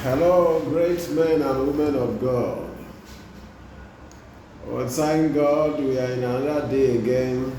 Hello, great men and women of God. Well, thank God we are in another day again.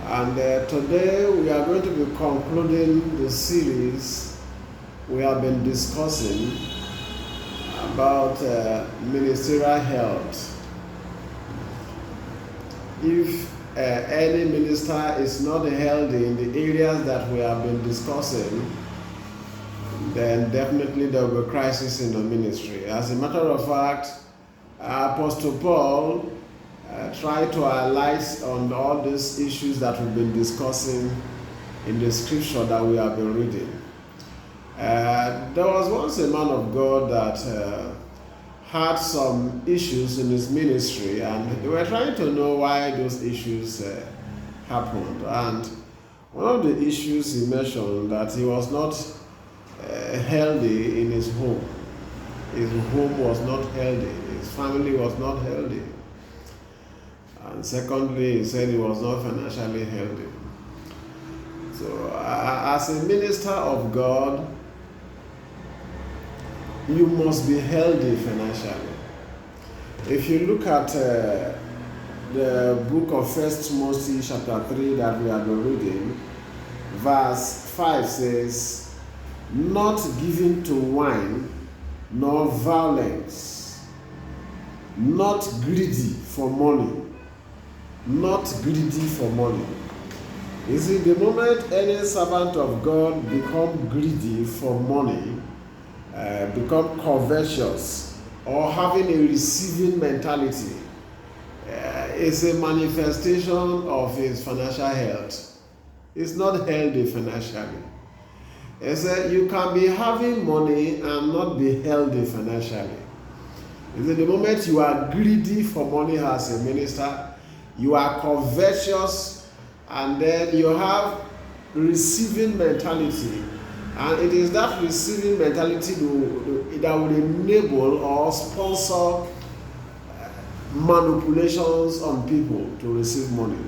And today we are going to be concluding the series we have been discussing about ministerial health. If any minister is not healthy in the areas that we have been discussing, then definitely there will be a crisis in the ministry. As a matter of fact, Apostle Paul tried to highlight on all these issues that we've been discussing in the scripture that we have been reading. There was once a man of God that had some issues in his ministry, and they were trying to know why those issues happened. And one of the issues he mentioned that he was not healthy in his home. His home was not healthy. His family was not healthy. And secondly, he said he was not financially healthy. So, as a minister of God, you must be healthy financially. If you look at the book of 1 Timothy chapter 3 that we have been reading, verse 5 says, "Not given to wine, nor violence, not greedy for money." Not greedy for money. You see, the moment any servant of God become greedy for money, become covetous, or having a receiving mentality, it's a manifestation of his financial health. It's not healthy financially. It's you can be having money and not be healthy financially. It's the moment you are greedy for money as a minister, you are covetous, and then you have receiving mentality. And it is that receiving mentality that will enable or sponsor manipulations on people to receive money.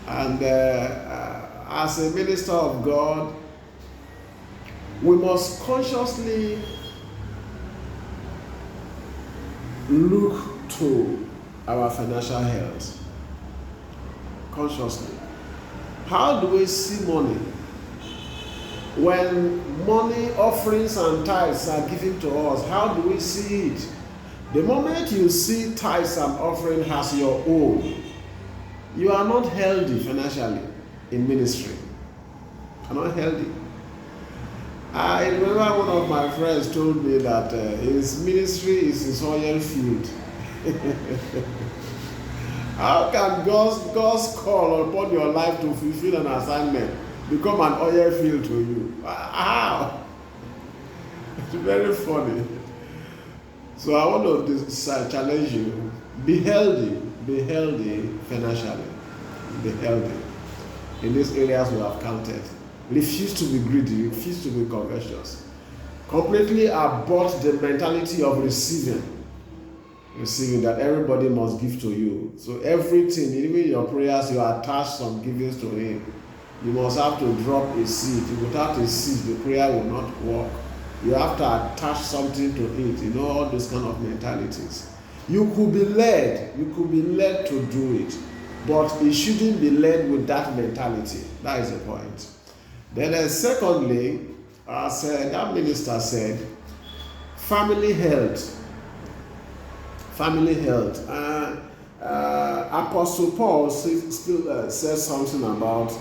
And as a minister of God, we must consciously look to our financial health. Consciously. How do we see money? When money, offerings, and tithes are given to us, how do we see it? The moment you see tithes and offering as your own, you are not healthy financially in ministry. You are not healthy. I remember one of my friends told me that his ministry is his oil field. How can God's call upon your life to fulfill an assignment become an oil field to you? How? It's very funny. So I want to challenge you. Be healthy financially. Be healthy. In these areas we have counted. Refuse to be greedy, refuse to be covetous. Completely abort the mentality of receiving that everybody must give to you. So everything, even your prayers, you attach some givings to him. You must have to drop a seed. Without a seed, the prayer will not work. You have to attach something to it. You know, all those kind of mentalities. You could be led to do it, but it shouldn't be led with that mentality. That is the point. Then secondly, as that minister said, family health. Family health. Apostle Paul still says something about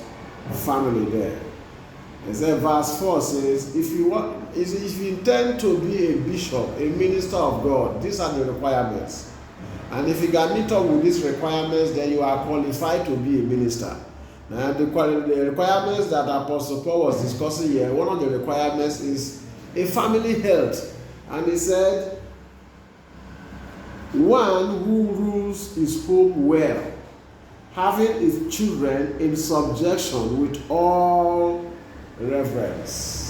family there. He said, verse 4 says, if you intend to be a bishop, a minister of God, these are the requirements. And if you can meet up with these requirements, then you are qualified to be a minister. And the requirements that Apostle Paul was discussing here, one of the requirements is a family health. And he said, one who rules his home well, having his children in subjection with all reverence.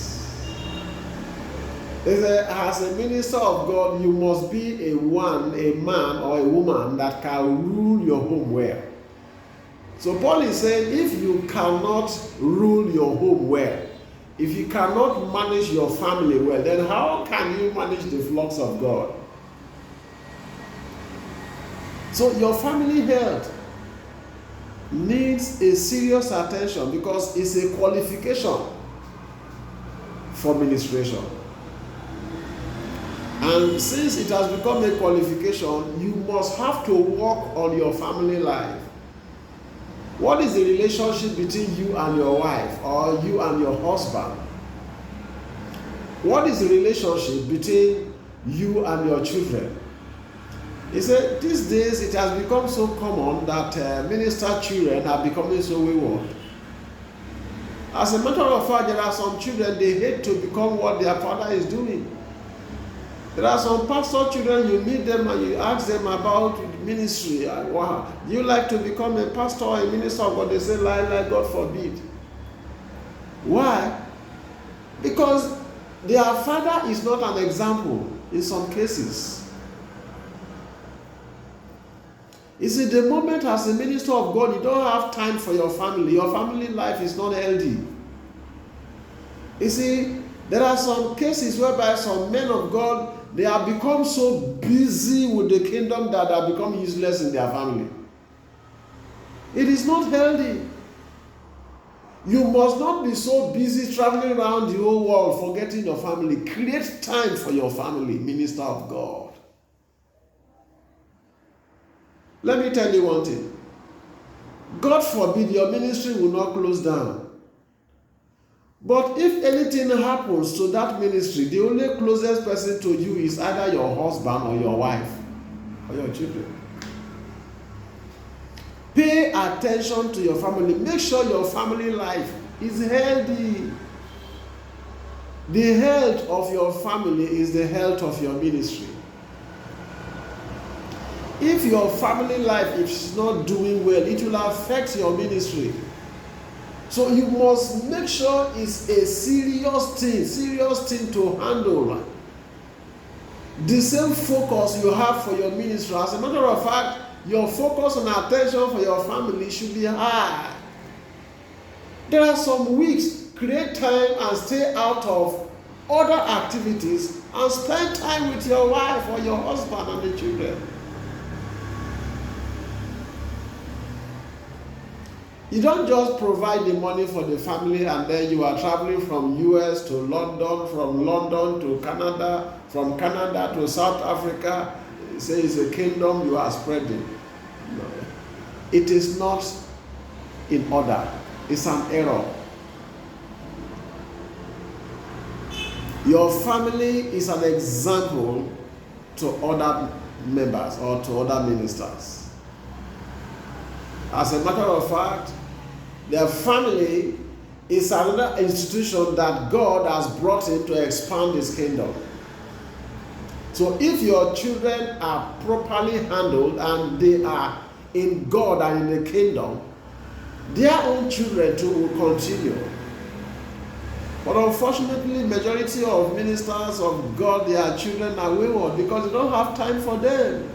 As a minister of God, you must be a man or a woman that can rule your home well. So Paul is saying, if you cannot rule your home well, If you cannot manage your family well, then how can you manage the flocks of God? So your family health needs a serious attention because it's a qualification for ministration. And since it has become a qualification, you must have to work on your family life. What is the relationship between you and your wife or you and your husband? What is the relationship between you and your children? He said, these days it has become so common that minister children are becoming so wayward. As a matter of fact, there are some children, they hate to become what their father is doing. There are some pastor children, you meet them and you ask them about ministry. Wow, do you like to become a pastor or a minister? But they say, lie, God forbid. Why? Because their father is not an example in some cases. You see, the moment as a minister of God, you don't have time for your family. Your family life is not healthy. You see, there are some cases whereby some men of God, they have become so busy with the kingdom that they have become useless in their family. It is not healthy. You must not be so busy traveling around the whole world forgetting your family. Create time for your family, minister of God. Let me tell you one thing. God forbid your ministry will not close down. But if anything happens to that ministry, the only closest person to you is either your husband or your wife or your children. Pay attention to your family. Make sure your family life is healthy. The health of your family is the health of your ministry. If your family life is not doing well, it will affect your ministry. So you must make sure it's a serious thing to handle. The same focus you have for your ministry. As a matter of fact, your focus and attention for your family should be high. There are some weeks, create time and stay out of other activities and spend time with your wife or your husband and the children. You don't just provide the money for the family and then you are traveling from US to London, from London to Canada, from Canada to South Africa. Say it's a kingdom you are spreading. No. It is not in order. It's an error. Your family is an example to other members or to other ministers. As a matter of fact, their family is another institution that God has brought in to expand His kingdom. So if your children are properly handled and they are in God and in the kingdom, their own children too will continue. But unfortunately, majority of ministers of God, their children are wayward because they don't have time for them.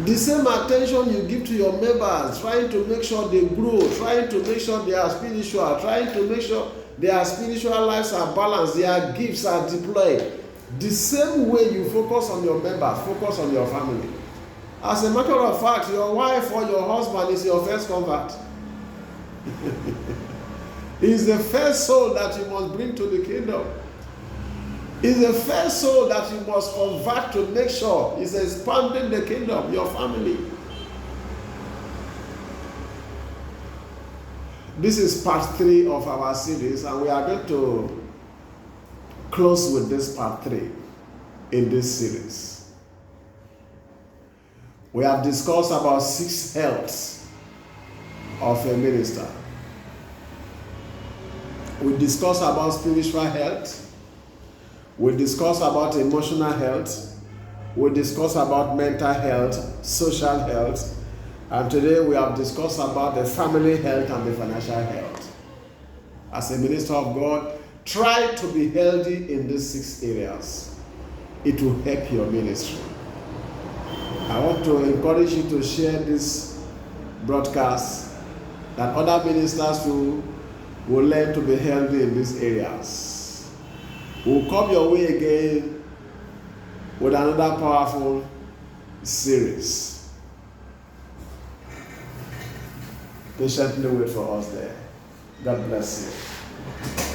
The same attention you give to your members, trying to make sure they grow, trying to make sure they are spiritual, trying to make sure their spiritual lives are balanced, their gifts are deployed. The same way you focus on your members, focus on your family. As a matter of fact, your wife or your husband is your first convert. He is the first soul that you must bring to the kingdom. Is the first soul that you must convert to make sure is expanding the kingdom, your family. This is part 3 of our series, and we are going to close with this part 3 in this series. We have discussed about 6 healths of a minister. We discussed about spiritual health. We discuss about emotional health. We discuss about mental health, social health. And today we have discussed about the family health and the financial health. As a minister of God, try to be healthy in these 6 areas. It will help your ministry. I want to encourage you to share this broadcast that other ministers will will learn to be healthy in these areas. We'll come your way again with another powerful series. Patiently wait for us there. God bless you.